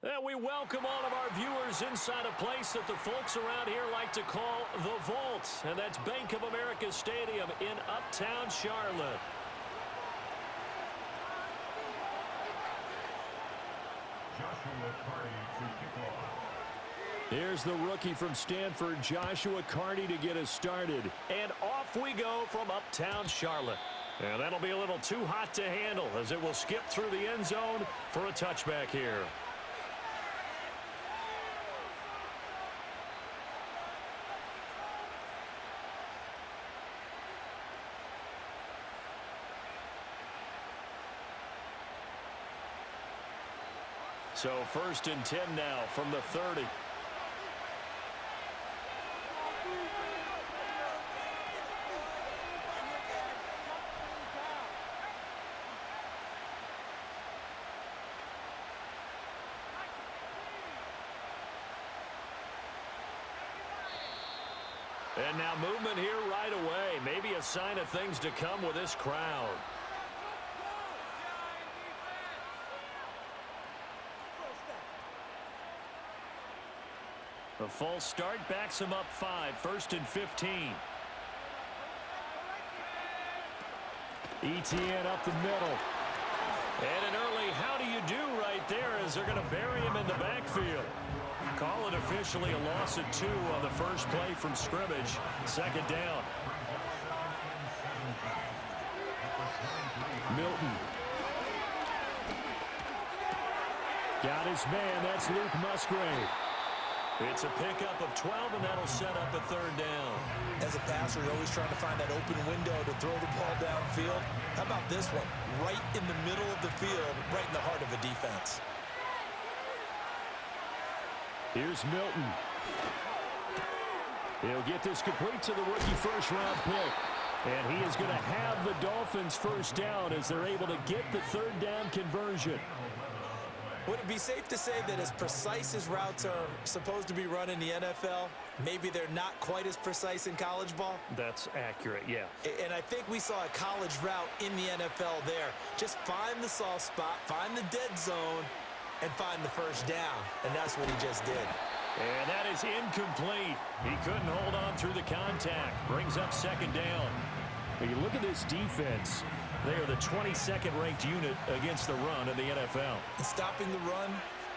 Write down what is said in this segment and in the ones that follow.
And we welcome all of our viewers inside a place that the folks around here like to call the Vault. And that's Bank of America Stadium in Uptown Charlotte. Here's the rookie from Stanford, Joshua Carty, to get us started. And off we go from Uptown Charlotte. And that'll be a little too hot to handle as it will skip through the end zone for a touchback here. So 1st and 10 now from the 30. And now movement here right away. Maybe a sign of things to come with this crowd. The false start backs him up 5, 1st and 15. ETN up the middle. And an early how do you do right there as they're going to bury him in the backfield. Call it officially a loss of 2 on the first play from scrimmage. 2nd down. Milton. Got his man. That's Luke Musgrave. It's a pickup of 12, and that'll set up a 3rd down. As a passer, you're always trying to find that open window to throw the ball downfield. How about this one? Right in the middle of the field, right in the heart of a defense. Here's Milton. He'll get this complete to the rookie first-round pick. And he is going to have the Dolphins' 1st down as they're able to get the 3rd down conversion. Would it be safe to say that as precise as routes are supposed to be run in the NFL, maybe they're not quite as precise in college ball? That's accurate, yeah. And I think we saw a college route in the NFL there. Just find the soft spot, find the dead zone, and find the 1st down. And that's what he just did. And that is incomplete. He couldn't hold on through the contact. Brings up 2nd down. When you look at this defense, they are the 22nd ranked unit against the run in the NFL. And stopping the run,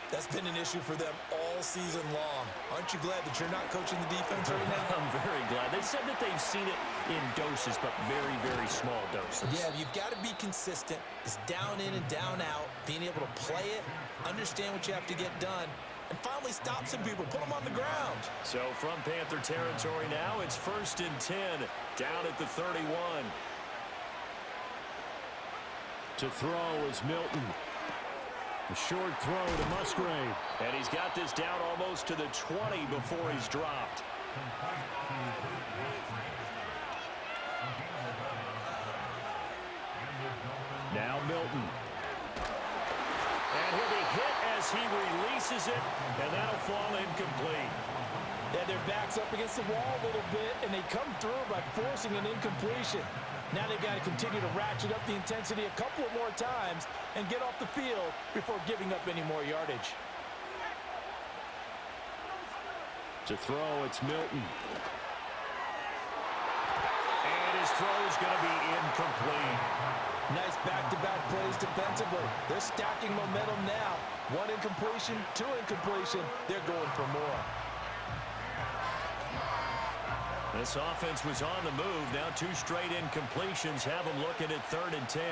that's been an issue for them all season long. Aren't you glad that you're not coaching the defense right now? I'm very glad. They said that they've seen it in doses, but very, very small doses. Yeah, you've got to be consistent. It's down in and down out, being able to play it, understand what you have to get done, and finally stop some people, put them on the ground. So from Panther territory now, it's 1st and 10, down at the 31. To throw is Milton. A short throw to Musgrave. And he's got this down almost to the 20 before he's dropped. Now Milton. And he'll be hit as he releases it, and that'll fall incomplete. Yeah, their back's up against the wall a little bit, and they come through by forcing an incompletion. Now they've got to continue to ratchet up the intensity a couple of more times and get off the field before giving up any more yardage. To throw, it's Milton. And his throw is going to be incomplete. Nice back-to-back plays defensively. They're stacking momentum now. 1 incompletion, 2 incompletion. They're going for more. This offense was on the move. Now 2 straight incompletions have them looking at 3rd and 10.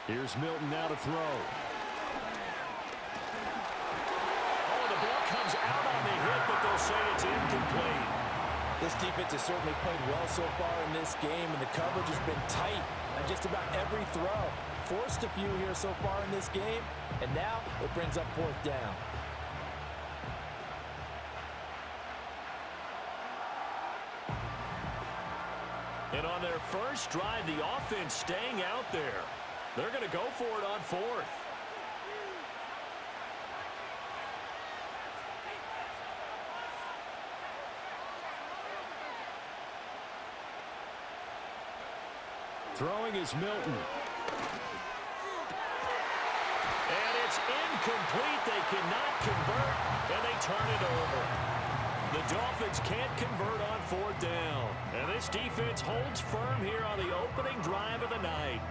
Here's Milton now to throw. Oh, the ball comes out on the hit, but they'll say it's incomplete. This defense has certainly played well so far in this game, and the coverage has been tight on just about every throw. Forced a few here so far in this game, and now it brings up 4th down. And on their first drive, the offense staying out there. They're going to go for it on 4th. Throwing is Milton. And it's incomplete. They cannot convert, and they turn it over. The Dolphins can't convert on fourth down. And this defense holds firm here on the opening drive of the night.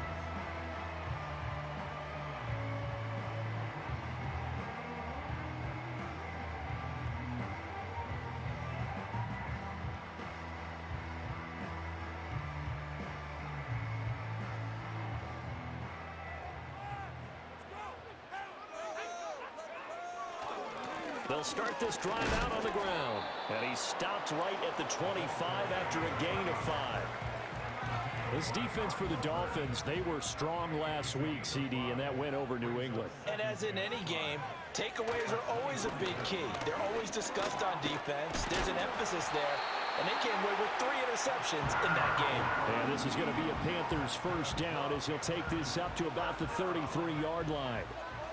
They'll start this drive out on the ground. And he stopped right at the 25 after a gain of 5. This defense for the Dolphins, they were strong last week, CD, and that went over New England. And as in any game, takeaways are always a big key. They're always discussed on defense. There's an emphasis there. And they came away with 3 interceptions in that game. And this is going to be a Panthers first down as he'll take this up to about the 33-yard line.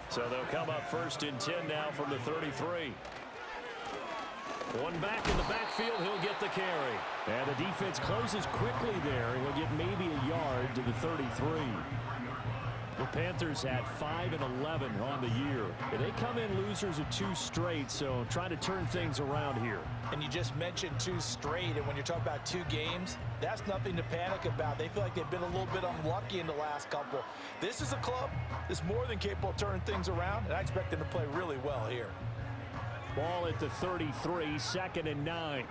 So they'll come up first and 10 now from the 33. One back in the backfield, he'll get the carry. And the defense closes quickly there. He'll get maybe a yard to the 33. The Panthers at 5-11 on the year. And they come in losers of 2 straight, so trying to turn things around here. And you just mentioned 2 straight, and when you're talking about 2 games, that's nothing to panic about. They feel like they've been a little bit unlucky in the last couple. This is a club that's more than capable of turning things around, and I expect them to play really well here. Ball at the 33, 2nd and 9.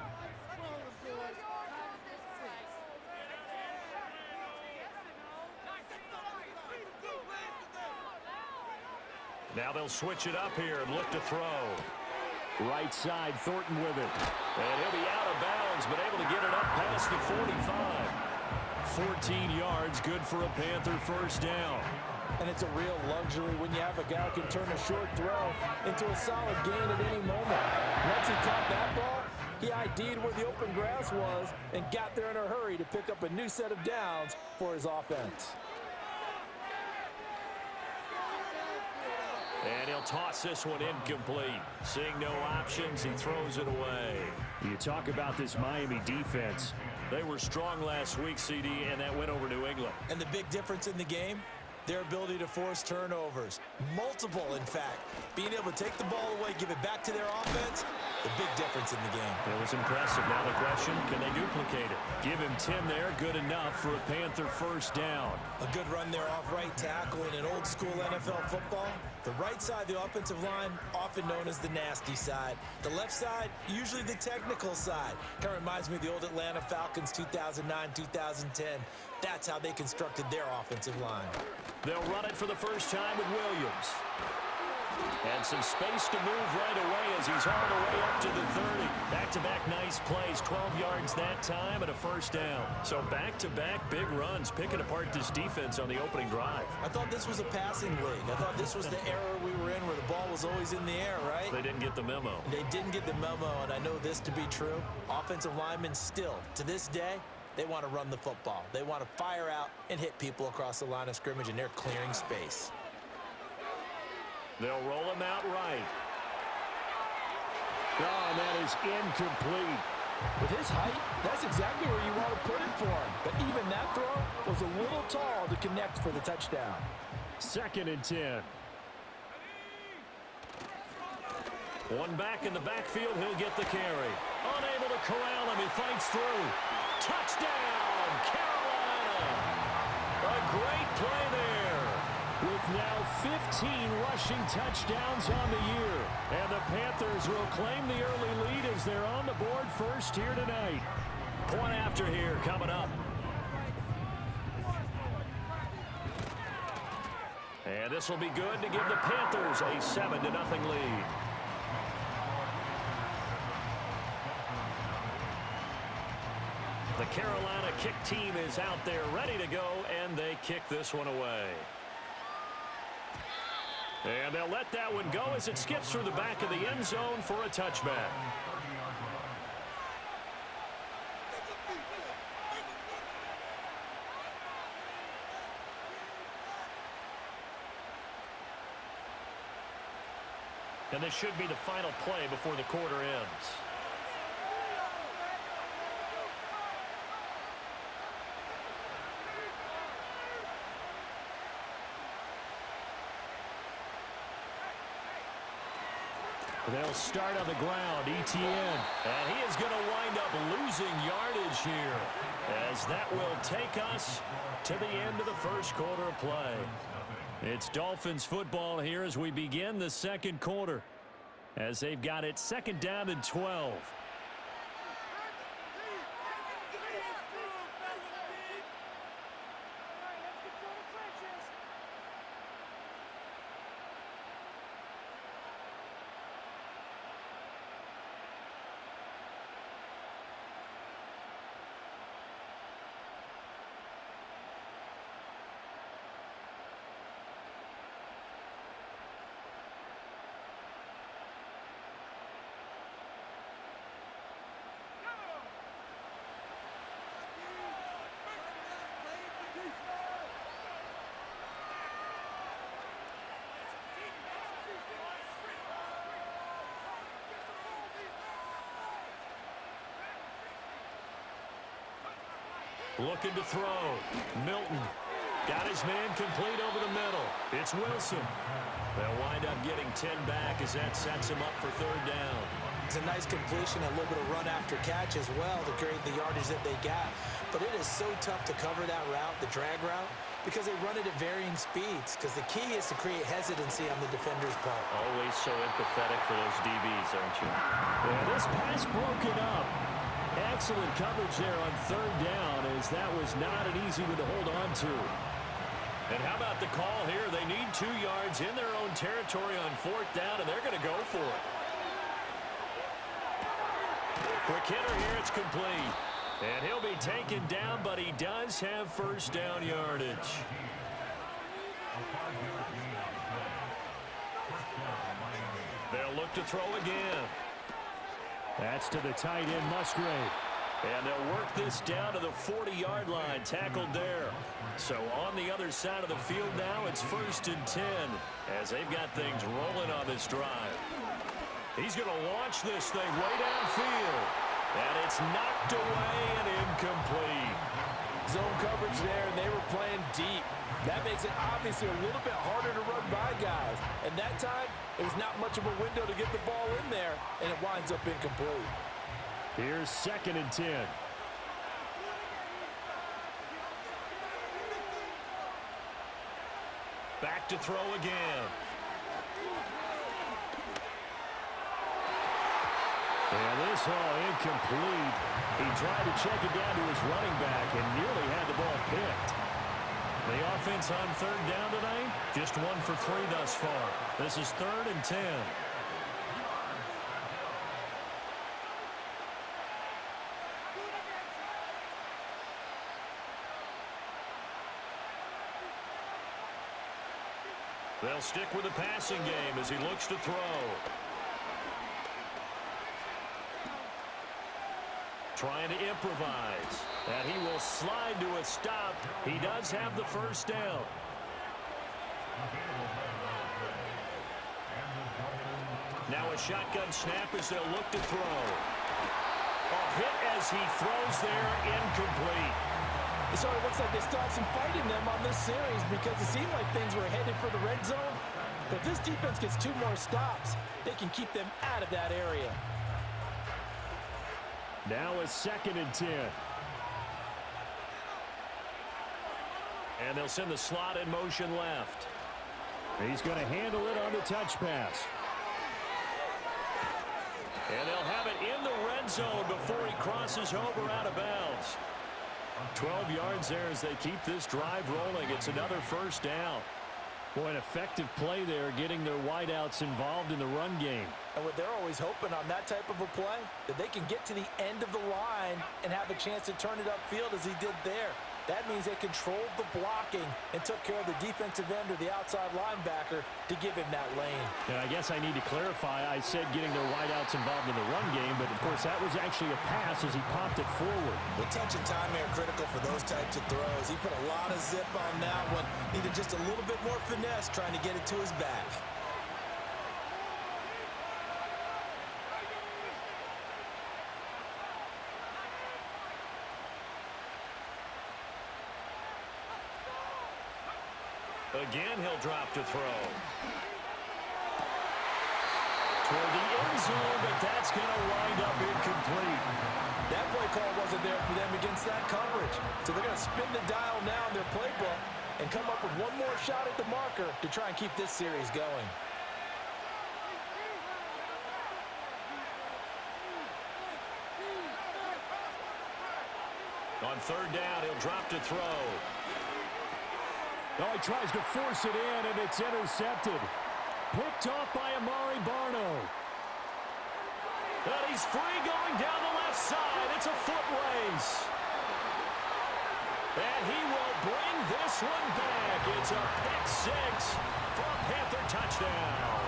Now they'll switch it up here and look to throw. Right side, Thornton with it. And he'll be out of bounds, but able to get it up past the 45. 14 yards, good for a Panther first down. And it's a real luxury when you have a guy who can turn a short throw into a solid gain at any moment. Once he caught that ball, he ID'd where the open grass was and got there in a hurry to pick up a new set of downs for his offense. And he'll toss this one incomplete. Seeing no options, he throws it away. You talk about this Miami defense. They were strong last week, CD, and that went over New England. And the big difference in the game? Their ability to force turnovers. Multiple, in fact. Being able to take the ball away, give it back to their offense, the big difference in the game. It was impressive. Now the question, can they duplicate it? Give him 10 there, good enough for a Panther first down. A good run there off right tackle in an old school NFL football. The right side of the offensive line, often known as the nasty side. The left side, usually the technical side. Kind of reminds me of the old Atlanta Falcons 2009, 2010. That's how they constructed their offensive line. They'll run it for the first time with Williams. And some space to move right away as he's hauled away up to the 30. Back-to-back nice plays, 12 yards that time and a first down. So back-to-back big runs, picking apart this defense on the opening drive. I thought this was a passing league. I thought this was the era we were in where the ball was always in the air, right? They didn't get the memo. They didn't get the memo, and I know this to be true. Offensive linemen still, to this day, they want to run the football. They want to fire out and hit people across the line of scrimmage, and they're clearing space. They'll roll him out right. Oh, and that is incomplete. With his height, that's exactly where you want to put it for him. But even that throw was a little tall to connect for the touchdown. 2nd and 10. One back in the backfield, he'll get the carry. Unable to corral him, he fights through. Touchdown, Carolina! A great play there. With now 15 rushing touchdowns on the year. And the Panthers will claim the early lead as they're on the board first here tonight. Point after here coming up. And this will be good to give the Panthers a 7-0 lead. The Carolina kick team is out there ready to go, and they kick this one away. And they'll let that one go as it skips through the back of the end zone for a touchback. And this should be the final play before the quarter ends. They'll start on the ground. Etienne. And he is going to wind up losing yardage here, as that will take us to the end of the first quarter of play. It's Dolphins football here as we begin the second quarter, as they've got it second down and 12. Looking to throw. Milton got his man complete over the middle. It's Wilson. They'll wind up getting 10 back as that sets him up for third down. It's a nice completion, a little bit of run after catch as well to create the yardage that they got. But it is so tough to cover that route, the drag route, because they run it at varying speeds. Because the key is to create hesitancy on the defender's part. Always so empathetic for those DBs, aren't you? Yeah, this pass broken up. Excellent coverage there on third down, as that was not an easy one to hold on to. And how about the call here? They need 2 yards in their own territory on fourth down, and they're going to go for it. Quick hitter here, it's complete. And he'll be taken down, but he does have first down yardage. They'll look to throw again. That's to the tight end, Musgrave. And they'll work this down to the 40-yard line, tackled there. So on the other side of the field now, it's 1st and 10, as they've got things rolling on this drive. He's going to launch this thing way downfield. And it's knocked away and incomplete. Zone coverage there, and they were playing deep. That makes it obviously a little bit harder to run by guys. And that time, it was not much of a window to get the ball in there, and it winds up incomplete. Here's 2nd and 10. Back to throw again. And this all incomplete. He tried to check it down to his running back and nearly had the ball picked. The offense on third down tonight, just 1 for 3 thus far. This is 3rd and 10. They'll stick with the passing game as he looks to throw. Trying to improvise. And he will slide to a stop. He does have the first down. Now a shotgun snap as they'll look to throw. A hit as he throws there, incomplete. So it looks like they still have some fight in them on this series, because it seemed like things were headed for the red zone. But if this defense gets 2 more stops, they can keep them out of that area. Now a 2nd and 10. And they'll send the slot in motion left. He's going to handle it on the touch pass. And they'll have it in the red zone before he crosses over out of bounds. 12 yards there as they keep this drive rolling. It's another first down. Boy, an effective play there, getting their wideouts involved in the run game. And what they're always hoping on that type of a play, that they can get to the end of the line and have a chance to turn it upfield as he did there. That means they controlled the blocking and took care of the defensive end or the outside linebacker to give him that lane. And I guess I need to clarify, I said getting their wideouts involved in the run game, but of course that was actually a pass as he popped it forward. The touch and time are critical for those types of throws. He put a lot of zip on that one. Needed just a little bit more finesse trying to get it to his back. Again, he'll drop to throw. for the end zone, but that's going to wind up incomplete. That play call wasn't there for them against that coverage. So they're going to spin the dial now in their playbook and come up with one more shot at the marker to try and keep this series going. On third down, he'll drop to throw. Oh, he tries to force it in, and it's intercepted. Picked off by Amari Barno. And he's free going down the left side. It's a foot race. And he will bring this one back. It's a pick six for a Panther touchdown.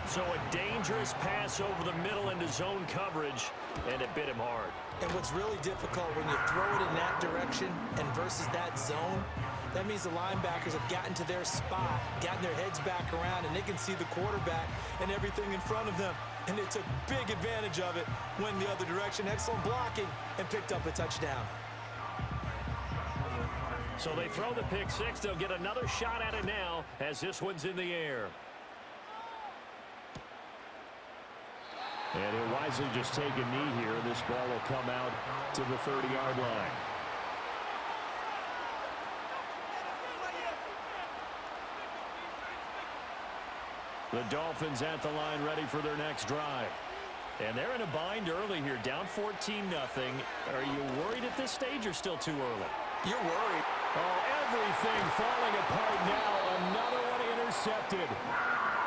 So a dangerous pass over the middle into zone coverage, and it bit him hard. And what's really difficult when you throw it in that direction and versus that zone, that means the linebackers have gotten to their spot, gotten their heads back around, and they can see the quarterback and everything in front of them. And they took big advantage of it, went the other direction, excellent blocking, and picked up a touchdown. So they throw the pick six. They'll get another shot at it now as this one's in the air. And he'll wisely just take a knee here. This ball will come out to the 30-yard line. The Dolphins at the line ready for their next drive. And they're in a bind early here, down 14-0. Are you worried at this stage or still too early? You're worried. Oh, everything falling apart now. Another one intercepted.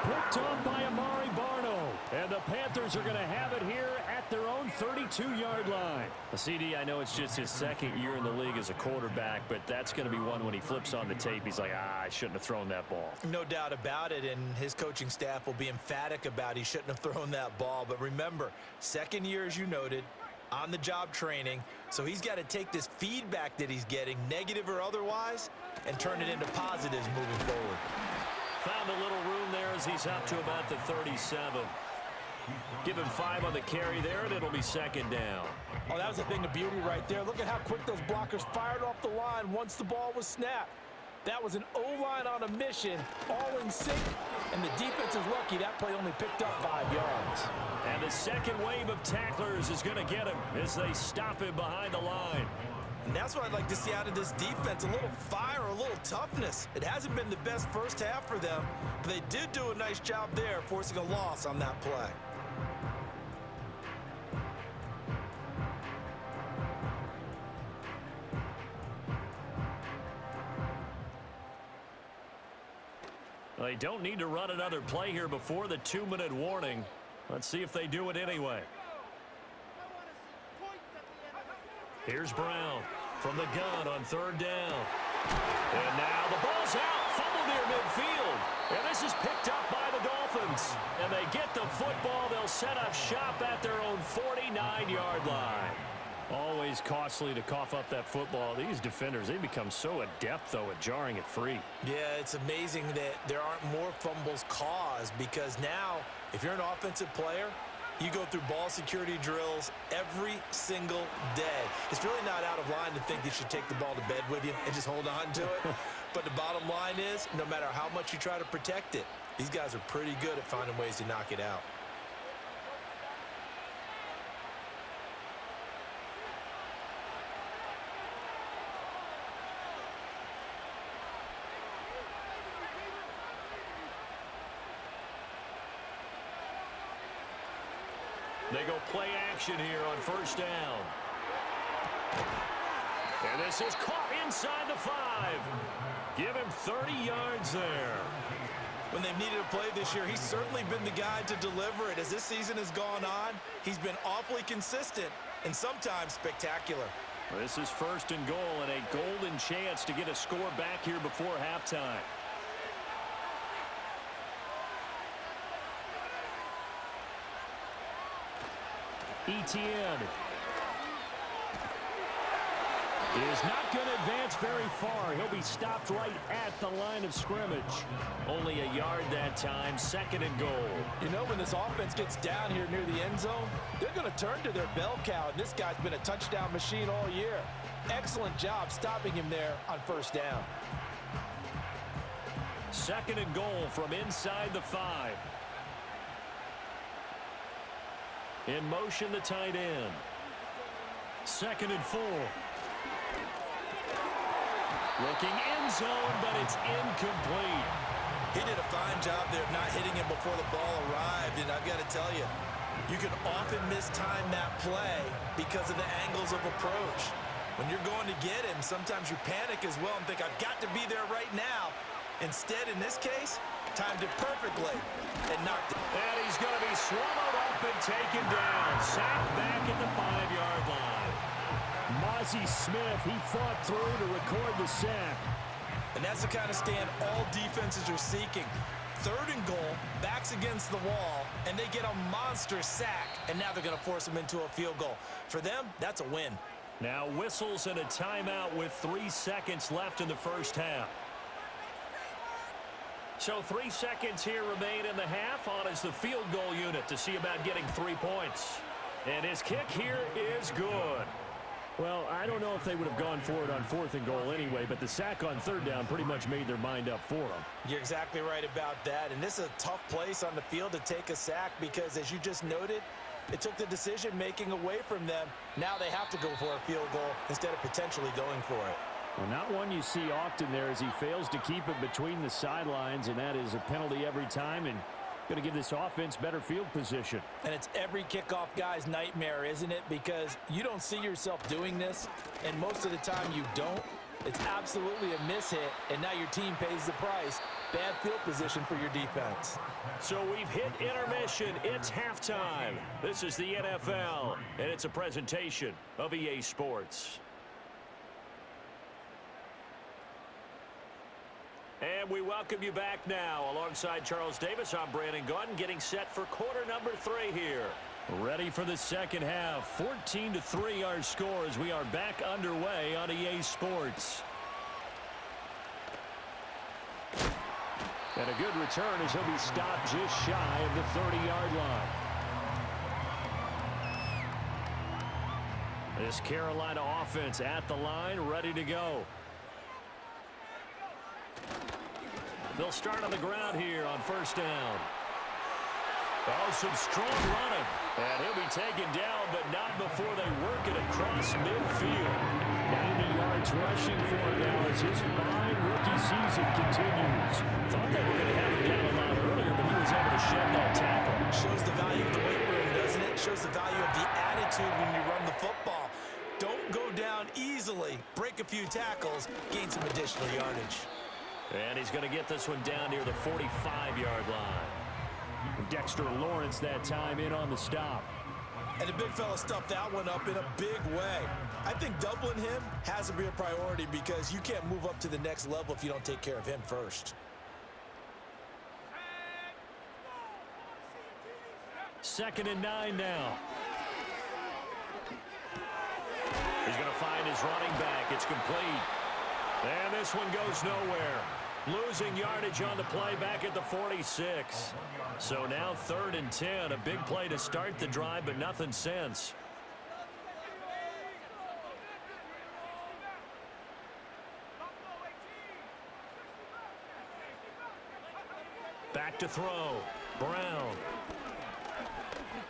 Picked off by Amari Barno. And the Panthers are going to have it here at their own 32-yard line. CD, I know it's just his second year in the league as a quarterback, but that's going to be one when he flips on the tape. He's like, I shouldn't have thrown that ball. No doubt about it, and his coaching staff will be emphatic about he shouldn't have thrown that ball. But remember, second year, as you noted, on-the-job training, so he's got to take this feedback that he's getting, negative or otherwise, and turn it into positives moving forward. Found a little room there as he's up to about the 37. Give him 5 on the carry there, and it'll be second down. Oh, that was a thing of beauty right there. Look at how quick those blockers fired off the line once the ball was snapped. That was an O-line on a mission, all in sync, and the defense is lucky that play only picked up 5 yards. And the second wave of tacklers is going to get him as they stop him behind the line. And that's what I'd like to see out of this defense, a little fire, a little toughness. It hasn't been the best first half for them, but they did do a nice job there forcing a loss on that play. They don't need to run another play here before the 2-minute warning. Let's see if they do it anyway. Here's Brown from the gun on third down. And now the ball's out, fumble near midfield. And this is picked up by the Dolphins. And they get the football. They'll set up shop at their own 49-yard line. Always costly to cough up that football. These defenders, they become so adept, though, at jarring it free. Yeah, it's amazing that there aren't more fumbles caused because now, if you're an offensive player, you go through ball security drills every single day. It's really not out of line to think you should take the ball to bed with you and just hold on to it. But the bottom line is, no matter how much you try to protect it, these guys are pretty good at finding ways to knock it out. They go play action here on first down. And this is caught inside the 5. Give him 30 yards there. When they've needed a play this year, he's certainly been the guy to deliver it. As this season has gone on, he's been awfully consistent and sometimes spectacular. This is first and goal and a golden chance to get a score back here before halftime. Etienne is not going to advance very far. He'll be stopped right at the line of scrimmage. Only a yard that time, second and goal. You know, when this offense gets down here near the end zone, they're going to turn to their bell cow, and this guy's been a touchdown machine all year. Excellent job stopping him there on first down. Second and goal from inside the 5. In motion, the tight end. Second and 4. Looking end zone, but it's incomplete. He did a fine job there of not hitting him before the ball arrived, and I've got to tell you, you can often mistime that play because of the angles of approach. When you're going to get him, sometimes you panic as well and think, I've got to be there right now. Instead, in this case, timed it perfectly and knocked it. And he's going to be swallowed up and taken down. Sacked back at the 5-yard line. Mozzie Smith, he fought through to record the sack. And that's the kind of stand all defenses are seeking. Third and goal, backs against the wall, and they get a monster sack. And now they're going to force them into a field goal. For them, that's a win. Now whistles and a timeout with 3 seconds left in the first half. So 3 seconds here remain in the half. On is the field goal unit to see about getting 3 points. And his kick here is good. Well, I don't know if they would have gone for it on 4th and goal anyway, but the sack on 3rd down pretty much made their mind up for them. You're exactly right about that. And this is a tough place on the field to take a sack because, as you just noted, it took the decision-making away from them. Now they have to go for a field goal instead of potentially going for it. Well, not one you see often there as he fails to keep it between the sidelines, and that is a penalty every time and going to give this offense better field position. And it's every kickoff guy's nightmare, isn't it? Because you don't see yourself doing this, and most of the time you don't. It's absolutely a mishit, and now your team pays the price. Bad field position for your defense. So we've hit intermission. It's halftime. This is the NFL, and it's a presentation of EA Sports. And we welcome you back now. Alongside Charles Davis, I'm Brandon Gaudin, getting set for quarter number 3 here. Ready for the second half. 14-3 our score as we are back underway on EA Sports. And a good return as he'll be stopped just shy of the 30-yard line. This Carolina offense at the line, ready to go. They'll start on the ground here on 1st down. Oh, some strong running. And he'll be taken down, but not before they work it across midfield. 90 yards rushing for him now as his fine rookie season continues. Thought they were going to have him down a lot earlier, but he was able to shed that tackle. Shows the value of the weight room, doesn't it? Shows the value of the attitude when you run the football. Don't go down easily. Break a few tackles. Gain some additional yardage. And he's going to get this one down near the 45-yard line. Dexter Lawrence that time in on the stop. And the big fella stuffed that one up in a big way. I think doubling him has to be a priority because you can't move up to the next level if you don't take care of him first. 2nd and 9 now. He's going to find his running back. It's complete. And this one goes nowhere. Losing yardage on the play back at the 46. So now 3rd and 10. A big play to start the drive, but nothing since. Back to throw. Brown.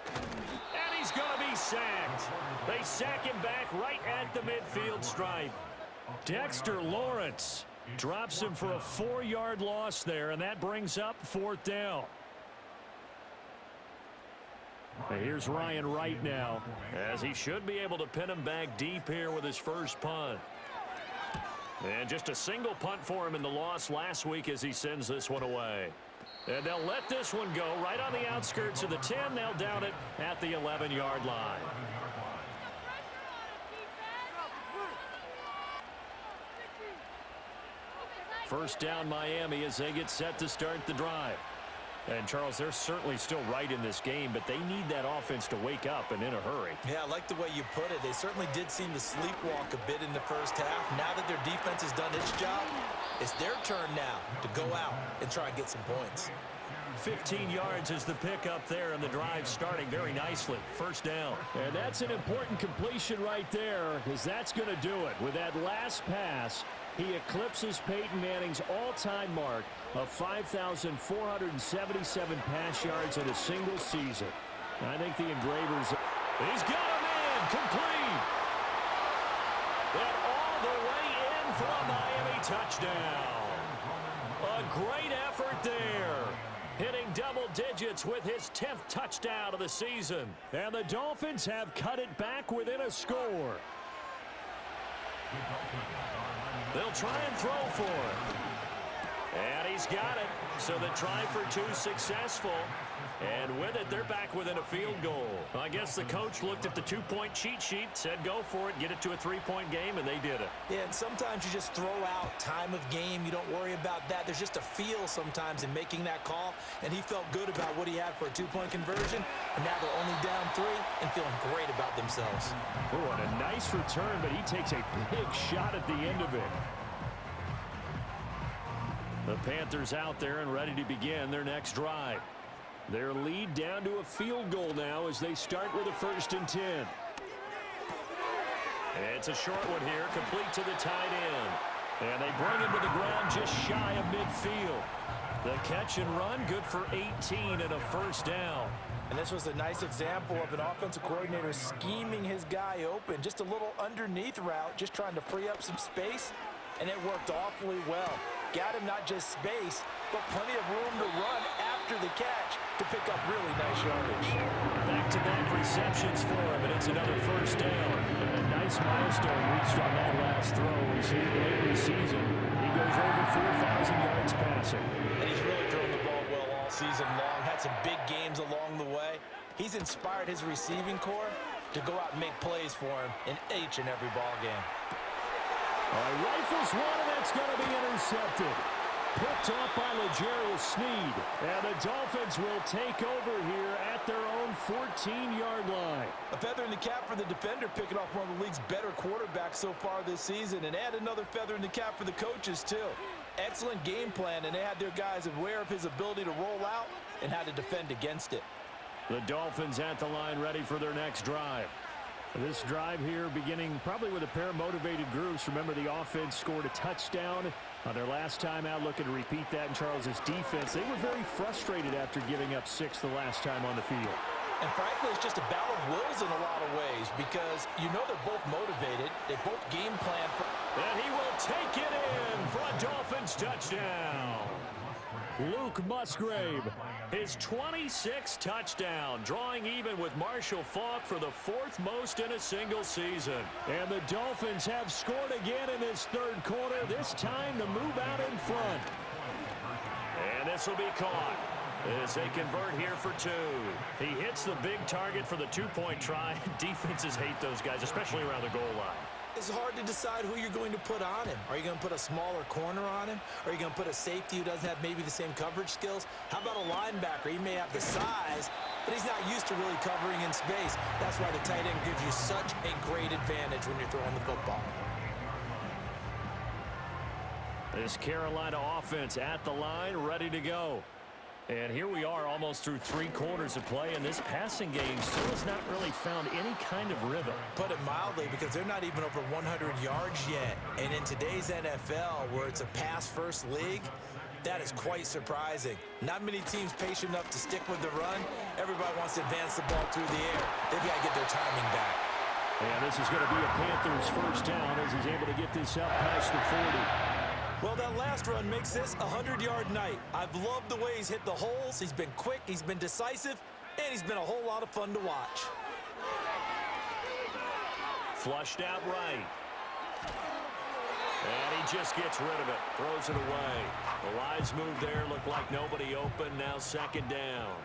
And he's going to be sacked. They sack him back right at the midfield stripe. Dexter Lawrence drops him for a 4-yard loss there, and that brings up 4th down. And here's Ryan Wright now, as he should be able to pin him back deep here with his first punt. And just a single punt for him in the loss last week as he sends this one away. And they'll let this one go right on the outskirts of the 10. They'll down it at the 11-yard line. First down Miami as they get set to start the drive. And, Charles, they're certainly still right in this game, but they need that offense to wake up and in a hurry. Yeah, I like the way you put it. They certainly did seem to sleepwalk a bit in the first half. Now that their defense has done its job, it's their turn now to go out and try and get some points. 15 yards is the pickup there, and the drive starting very nicely. First down. And that's an important completion right there, because that's going to do it. With that last pass, He eclipses Peyton Manning's all-time mark of 5,477 pass yards in a single season. I think the Engravers... He's got a man complete. And all the way in for a Miami touchdown. A great effort there. Hitting double digits with his 10th touchdown of the season. And the Dolphins have cut it back within a score. They'll try and throw for it. And he's got it. So the try for two successful. And with it, they're back within a field goal. I guess the coach looked at the two-point cheat sheet, said go for it, get it to a three-point game, and they did it. Yeah, and sometimes you just throw out time of game. You don't worry about that. There's just a feel sometimes in making that call, and he felt good about what he had for a two-point conversion, and now they're only down 3 and feeling great about themselves. Oh, and a nice return, but he takes a big shot at the end of it. The Panthers out there and ready to begin their next drive. Their lead down to a field goal now as they start with a 1st and 10. It's a short one here, complete to the tight end. And they bring him to the ground just shy of midfield. The catch and run, good for 18 and a 1st down. And this was a nice example of an offensive coordinator scheming his guy open. Just a little underneath route, just trying to free up some space. And it worked awfully well. Got him not just space, but plenty of room to run after the catch to pick up really nice yardage. Back-to-back receptions for him, and it's another 1st down. And a nice milestone reached on that last throw. He's here late in the season. He goes over 4,000 yards passing. And he's really thrown the ball well all season long. Had some big games along the way. He's inspired his receiving corps to go out and make plays for him in each and every ball game. All right, rifles one, and that's going to be intercepted. Picked off by L'Jarius Sneed. And the Dolphins will take over here at their own 14-yard line. A feather in the cap for the defender, picking off one of the league's better quarterbacks so far this season. And add another feather in the cap for the coaches, too. Excellent game plan, and they had their guys aware of his ability to roll out and how to defend against it. The Dolphins at the line ready for their next drive. This drive here beginning probably with a pair of motivated groups. Remember, the offense scored a touchdown on their last time out, looking to repeat that in Charles's defense. They were very frustrated after giving up 6 the last time on the field. And frankly, it's just a battle of wills in a lot of ways because you know they're both motivated. They both game plan for... And he will take it in for a Dolphins touchdown. Luke Musgrave, his 26th touchdown, drawing even with Marshall Faulk for the 4th most in a single season. And the Dolphins have scored again in this 3rd quarter, this time to move out in front. And this will be caught as they convert here for 2. He hits the big target for the 2-point try. Defenses hate those guys, especially around the goal line. It's hard to decide who you're going to put on him. Are you going to put a smaller corner on him? Are you going to put a safety who doesn't have maybe the same coverage skills? How about a linebacker? He may have the size, but he's not used to really covering in space. That's why the tight end gives you such a great advantage when you're throwing the football. This Carolina offense at the line, ready to go. And here we are almost through 3 quarters of play, and this passing game still has not really found any kind of rhythm. Put it mildly, because they're not even over 100 yards yet. And in today's NFL, where it's a pass-first league, that is quite surprising. Not many teams patient enough to stick with the run. Everybody wants to advance the ball through the air. They've got to get their timing back. And this is going to be a Panthers 1st down as he's able to get this up past the 40. Well, that last run makes this a 100-yard night. I've loved the way he's hit the holes. He's been quick, he's been decisive, and he's been a whole lot of fun to watch. Flushed out right. And he just gets rid of it. Throws it away. The lines move there. Look like nobody open. Now 2nd down.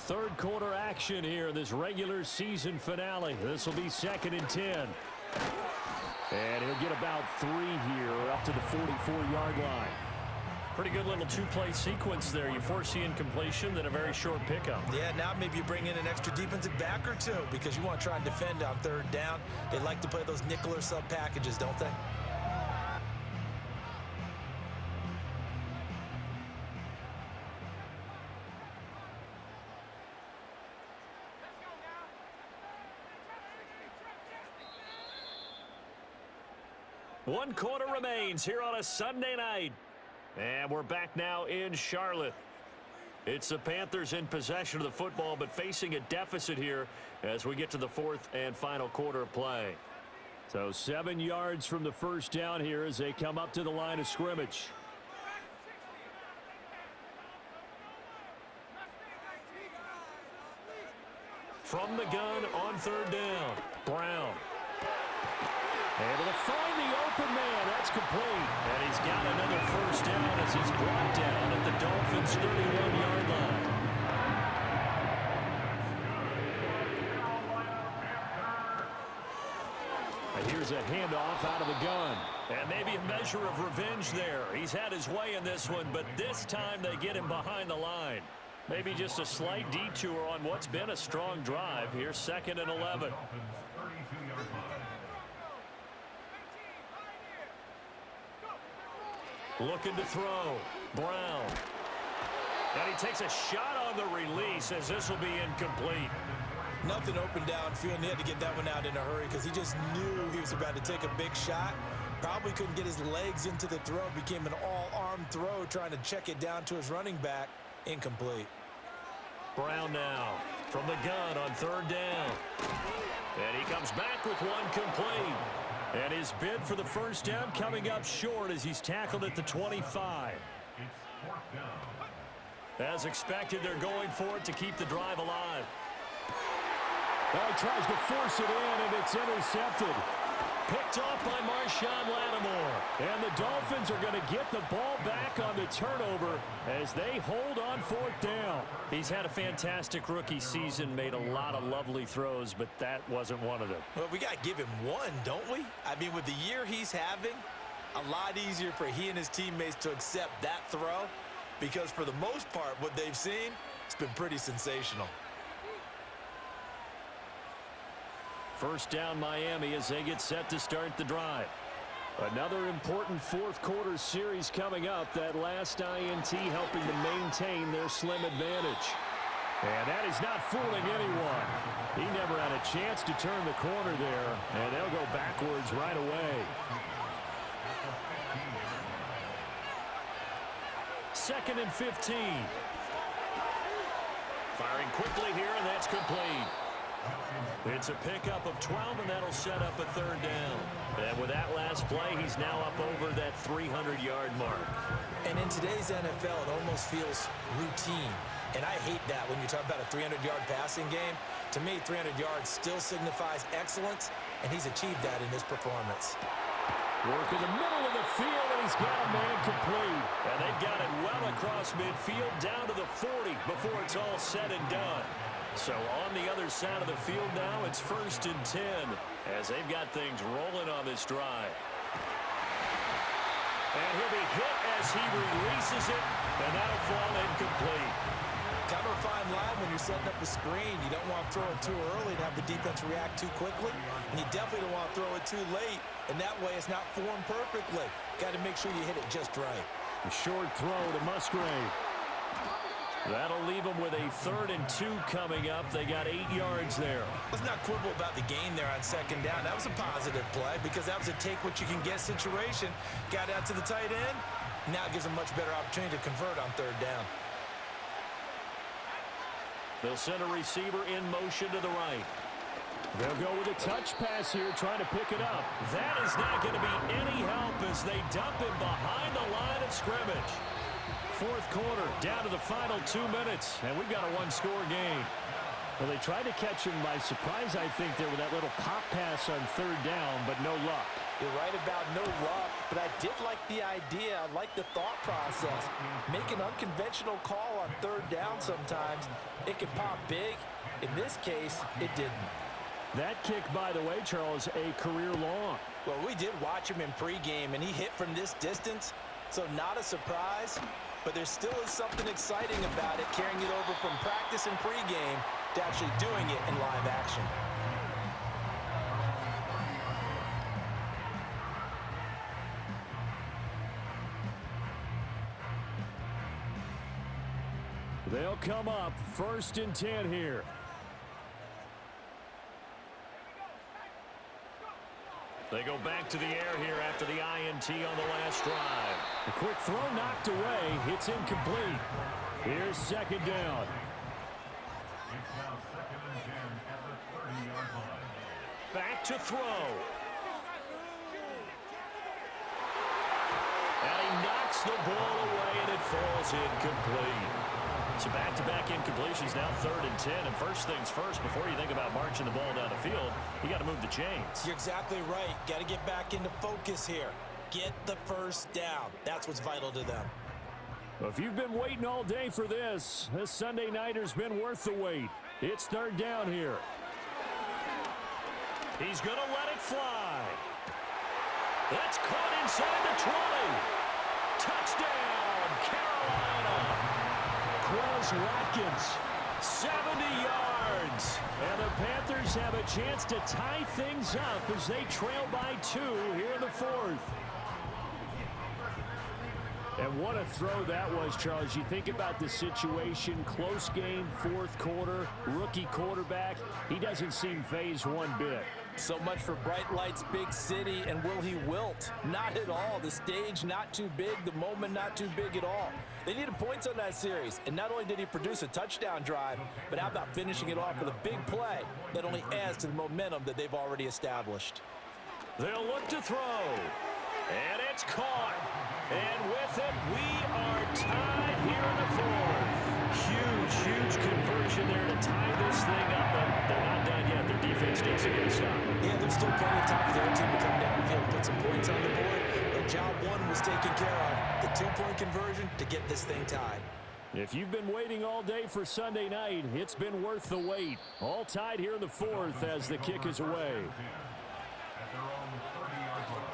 3rd quarter action here in this regular season finale. This will be 2nd and 10. And he'll get about 3 here up to the 44-yard line. Pretty good little 2-play sequence there. You force the incompletion, then a very short pickup. Yeah, now maybe you bring in an extra defensive back or 2 because you want to try and defend on 3rd down. They like to play those nickel or sub packages, don't they? One quarter remains here on a Sunday night. And we're back now in Charlotte. It's the Panthers in possession of the football, but facing a deficit here as we get to the fourth and final quarter of play. So 7 yards from the first down here as they come up to the line of scrimmage. From the gun on third down, Brown. Able to find the open man. That's complete. And he's got another first down as he's brought down at the Dolphins' 31-yard line. And here's a handoff out of the gun. And maybe a measure of revenge there. He's had his way in this one, but this time they get him behind the line. Maybe just a slight detour on what's been a strong drive. Here's 2nd and 11. Looking to throw. Brown. And he takes a shot on the release as this will be incomplete. Nothing open downfield, and he had to get that one out in a hurry because he just knew he was about to take a big shot. Probably couldn't get his legs into the throw. Became an all-arm throw trying to check it down to his running back. Incomplete. Brown now from the gun on third down. And he comes back with one complete. And his bid for the first down coming up short as he's tackled at the 25. As expected, they're going for it to keep the drive alive. Well, he tries to force it in, and it's intercepted. Picked off by Marshawn Lattimore. And the Dolphins are going to get the ball back on the turnover as they hold on fourth down. He's had a fantastic rookie season, made a lot of lovely throws, but that wasn't one of them. Well, we got to give him one, don't we? I mean, with the year he's having, a lot easier for he and his teammates to accept that throw because for the most part, what they've seen, it's been pretty sensational. First down Miami as they get set to start the drive. Another important fourth quarter series coming up. That last INT helping to maintain their slim advantage. And that is not fooling anyone. He never had a chance to turn the corner there, and they'll go backwards right away. 2nd and 15. Firing quickly here, and that's complete. It's a pickup of 12, and that'll set up a third down. And with that last play, he's now up over that 300-yard mark. And in today's NFL, it almost feels routine. And I hate that when you talk about a 300-yard passing game. To me, 300 yards still signifies excellence, and he's achieved that in his performance. Work in the middle of the field, and he's got a man complete. And they've got it well across midfield down to the 40 before it's all said and done. So on the other side of the field now, it's 1st and 10 as they've got things rolling on this drive. And he'll be hit as he releases it, and that'll fall incomplete. Kind of a fine line when you're setting up a screen. You don't want to throw it too early and have the defense react too quickly. And you definitely don't want to throw it too late. And that way it's not formed perfectly. Got to make sure you hit it just right. A short throw to Musgrave. That'll leave them with a 3rd and 2 coming up. They got 8 yards there. Let's not quibble about the gain there on 2nd down. That was a positive play because that was a take-what-you-can-get situation. Got out to the tight end. Now it gives them much better opportunity to convert on 3rd down. They'll send a receiver in motion to the right. They'll go with a touch pass here, trying to pick it up. That is not going to be any help as they dump him behind the line of scrimmage. Fourth quarter, down to the final 2 minutes, and we've got a one-score game. Well, they tried to catch him by surprise, I think, there with that little pop pass on 3rd down, but no luck. You're right about no luck, but I did like the idea. I like the thought process. Make an unconventional call on 3rd down sometimes. It can pop big. In this case, it didn't. That kick, by the way, Charles, a career long. Well, we did watch him in pregame, and he hit from this distance, so not a surprise. But there still is something exciting about it, carrying it over from practice and pregame to actually doing it in live action. They'll come up 1st and 10 here. They go back to the air here after the INT on the last drive. A quick throw knocked away. It's incomplete. Here's second down. It's now 2nd and 10 at the 30-yard line. Back to throw. And he knocks the ball away, and it falls incomplete. So back-to-back incompletions, now 3rd and 10. And first things first, before you think about marching the ball down the field, you got to move the chains. You're exactly right. Got to get back into focus here. Get the first down. That's what's vital to them. If you've been waiting all day for this Sunday nighter's been worth the wait. It's 3rd down here. He's going to let it fly. That's caught inside the 20. Touchdown, Carolina. Quez Watkins, 70 yards. and the Panthers have a chance to tie things up as they trail by 2 here in the 4th. And what a throw that was, Charles. You think about the situation, close game, 4th quarter, rookie quarterback. He doesn't seem phased one bit. So much for bright lights, big city, and will he wilt? Not at all. The stage not too big, the moment not too big at all. They needed points on that series, and not only did he produce a touchdown drive, but how about finishing it off with a big play that only adds to the momentum that they've already established. They'll look to throw, and it's caught. And with it, we are tied here in the 4th. Huge conversion there to tie this thing up, but they're not done yet. Their defense needs to get a stop. Yeah, there's still plenty of time for their team to come downfield and put some points on the board. But job 1 was taken care of. The 2-point conversion to get this thing tied. If you've been waiting all day for Sunday night, it's been worth the wait. All tied here in the 4th as the kick is away. At their own 30-yard line.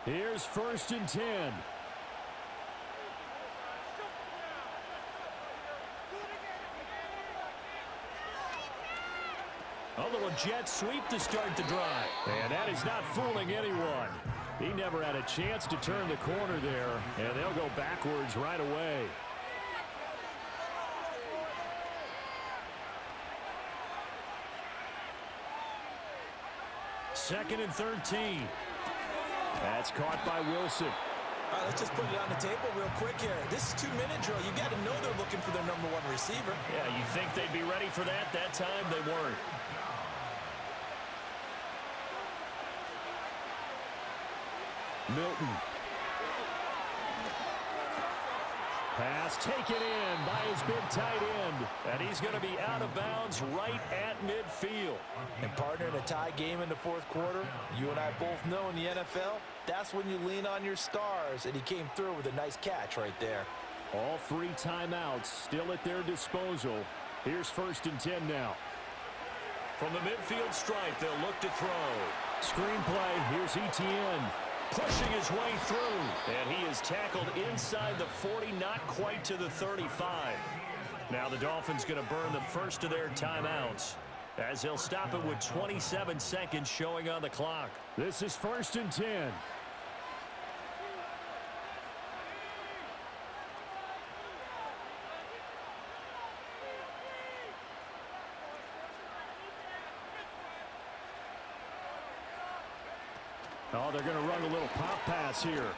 Here's 1st and 10. A little jet sweep to start the drive. And that is not fooling anyone. He never had a chance to turn the corner there, and they'll go backwards right away. Second and 13. That's caught by Wilson. All right, let's just put it on the table real quick here. This is 2-minute drill. You got to know they're looking for their number 1 receiver. Yeah, you think they'd be ready for that? That time they weren't. Milton. Pass taken in by his big tight end. And he's going to be out of bounds right at midfield. And partner, in a tie game in the 4th quarter, you and I both know in the NFL, that's when you lean on your stars, and he came through with a nice catch right there. All 3 timeouts still at their disposal. Here's 1st and 10 now. From the midfield stripe, they'll look to throw. Screenplay, here's Etienne. Pushing his way through. And he is tackled inside the 40, not quite to the 35. Now the Dolphins going to burn the first of their timeouts, as they'll stop it with 27 seconds showing on the clock. This is 1st and 10. Oh, they're going to run a little pop pass here.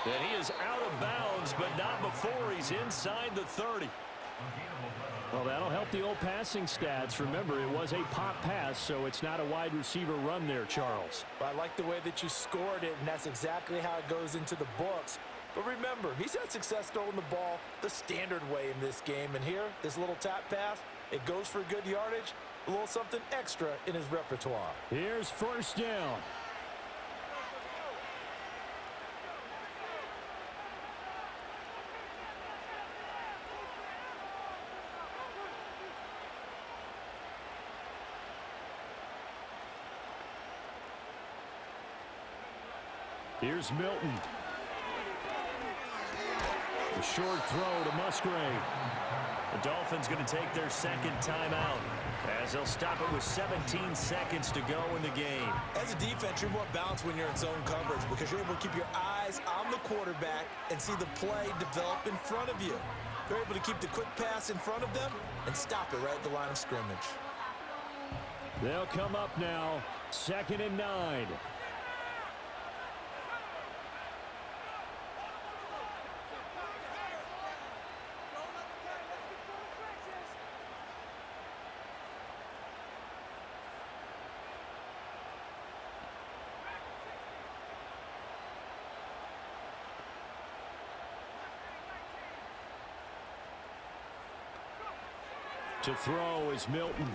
And he is out of bounds, but not before he's inside the 30. Well, that'll help the old passing stats. Remember, it was a pop pass, so it's not a wide receiver run there, Charles. I like the way that you scored it, and that's exactly how it goes into the books. But remember, he's had success throwing the ball the standard way in this game. And here, this little tap pass, it goes for good yardage, a little something extra in his repertoire. Here's 1st down. Here's Milton. A short throw to Musgrave. The Dolphins going to take their second timeout as they'll stop it with 17 seconds to go in the game. As a defense, you're more balanced when you're in zone coverage because you're able to keep your eyes on the quarterback and see the play develop in front of you. You're able to keep the quick pass in front of them and stop it right at the line of scrimmage. They'll come up now, 2nd and 9. To throw is Milton.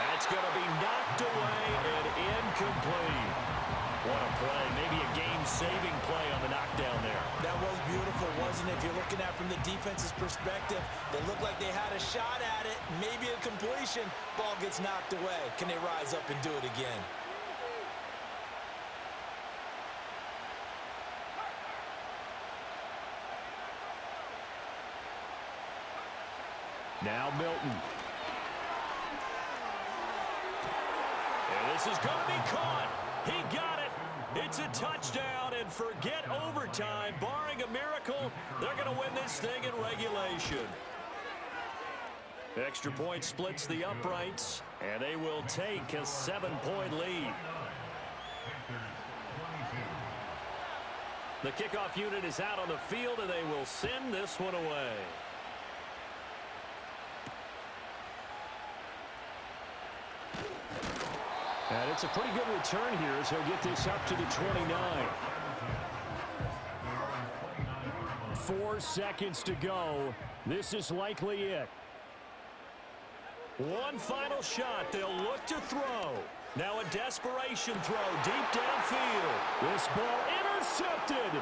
That's going to be knocked away and incomplete. What a play. Maybe a game-saving play on the knockdown there. That was beautiful, wasn't it? If you're looking at it from the defense's perspective, they looked like they had a shot at it, maybe a completion. Ball gets knocked away. Can they rise up and do it again? Now Milton. And this is going to be caught. He got it. It's a touchdown, and forget overtime. Barring a miracle, they're going to win this thing in regulation. Extra point splits the uprights, and they will take a 7-point lead. The kickoff unit is out on the field, and they will send this one away. And it's a pretty good return here as he'll get this up to the 29. 4 seconds to go. This is likely it. One final shot. They'll look to throw. Now a desperation throw deep downfield. This ball intercepted.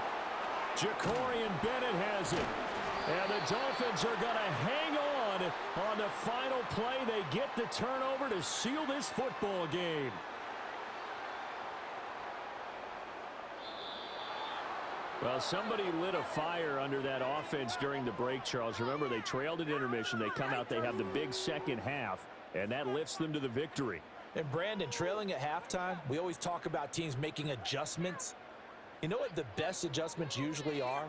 Jacorian Bennett has it. And the Dolphins are going to hang on the final play. They get the turnover to seal this football game. Well, somebody lit a fire under that offense during the break, Charles. Remember, they trailed at intermission. They come out, they have the big second half, and that lifts them to the victory. And Brandon, trailing at halftime, we always talk about teams making adjustments. You know what the best adjustments usually are?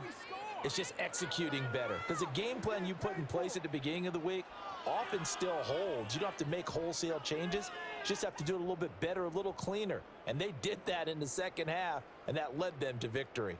It's just executing better. Because the game plan you put in place at the beginning of the week often still holds. You don't have to make wholesale changes. You just have to do it a little bit better, a little cleaner. And they did that in the second half, and that led them to victory.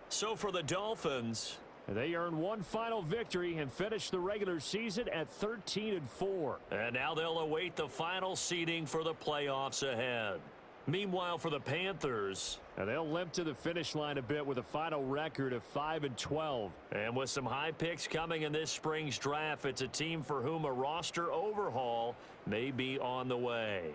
So for the Dolphins, they earn one final victory and finish the regular season at 13-4. And now they'll await the final seeding for the playoffs ahead. Meanwhile, for the Panthers, they'll limp to the finish line a bit with a final record of 5-12. And with some high picks coming in this spring's draft, it's a team for whom a roster overhaul may be on the way.